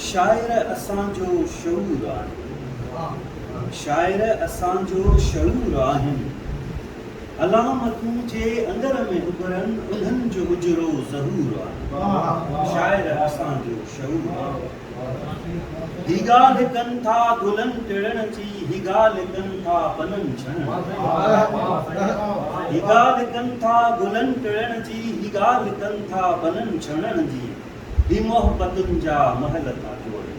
शायर असांजो शऊर आहिनि, शायर असांजो शऊर आहिनि, अलामतूं जे अंदर में उभरनि उन्हनि जो उजरो ज़हूर आहे। शायर असांजो शऊर आहे। ही ॻाल्हि कनि था गुलनि टिड़नि जी, ही ॻाल्हि कनि था पननि छणनि, ही ॻाल्हि कनि था गुलनि टिड़नि जी, ही ॻाल्हि कनि था पननि छणनि जी, ही मोहबतुनि जा महल था जोड़नि,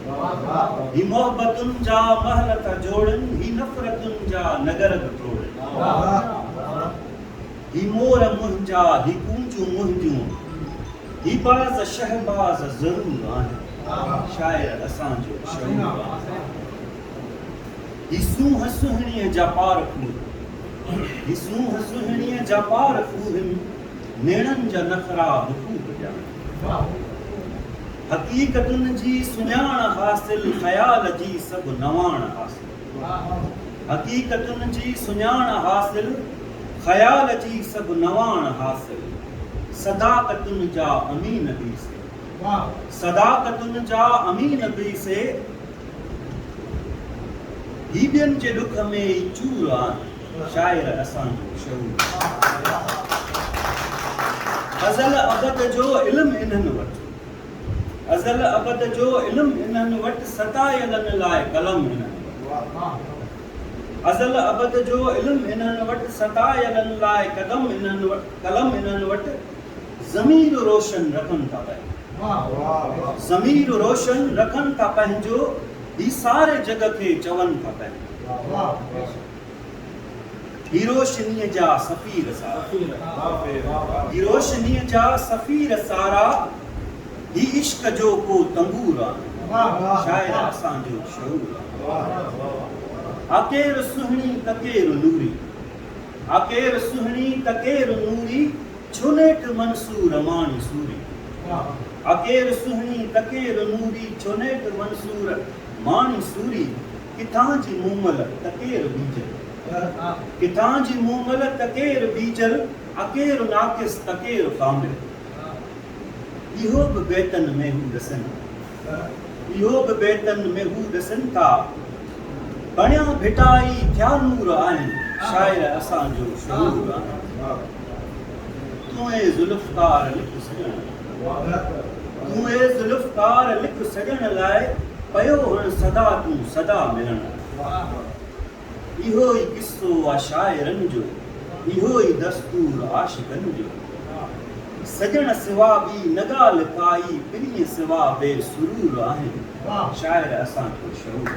ही मोहबतुनि जा महल था जोड़नि, ही नफ़रतुनि जा नगर बि तोड़नि, ही मोर मुंहिंजा, ही कूंजूं मुंहिंजूं, ही बाज़ शहबाज़ ज़रूर आहिनि। शायर असांजो शऊर आहे। ही सूंह सुहिणीअ जा पार फूल, ही सूंह सुहिणीअ जा पार फूल, नेणनि जा नखरा बख़ूब ॼाण, हक़ीक़तुनि जी सुञाण हासिल, ख़याल जी सभु नवाण हासिल, हक़ीक़तुनि जी सुञाण हासिल, ख़याल जी सभु नवाण हासिल, सदाकतुनि जा अमीन बि से, सदाकतुनि जा अमीन बि से, ही ॿियनि जे ॾुख में चूर आहिनि। शायर असांजो शऊर। अज़ल अबद जो इल्मु इन्हनि वटि, अज़ल अबद जो इल्मु इन्हनि वटि, सतायलनि लाइ कलम इन्हनि वटि, अज़ल अबद जो इल्मु इन्हनि वटि, सतायलनि लाइ कलम इन्हनि वटि, ज़मीर रोशन रखनि था पंहिंजो, ज़मीर रोशन रखनि था पंहिंजो, ही सारे जग खे चवनि था पंहिंजो, ही रोशनीअ जा सफ़ीर सारा, ही रोशनीअ जा सफ़ीर सारा, ही इश्क जो को तंबूर आहे। शायर असांजो शऊर आहे। अकेर सुहिणी तकेर नूरी, अकेर सुहिणी तकेर नूरी, छुनेट मंसूर माणी सूरी, अकेर सुहिणी तकेर नूरी, छुनेट मंसूर माणी सूरी, किथां जी मूमल तकेर बीजल, किथां जी मूमल तकेर बीजल, अकेर नाक़िस तकेर कामिल, इहो बि बेतन में हू ॾिसनि, इहो बि बेतन में हू ॾिसनि था, बणिया भिटाई थिया नूर आहिनि। शायर असांजो शऊर आहे। तूं ए ज़ुल्फ़कार लिख सॼण, तूं ए ज़ुल्फ़कार लिख सॼण लाइ, पयो हुन सदा तूं सदा मिलण, इहो ई किस्सो आहे शाइरनि जो, इहो ई दस्तूर आशिक़नि जो, सजण सिवा ॿी न ॻाल्हि काई, ॿिन्ही सिवा बेसुरूर आहिनि। शायर असांजो शऊर।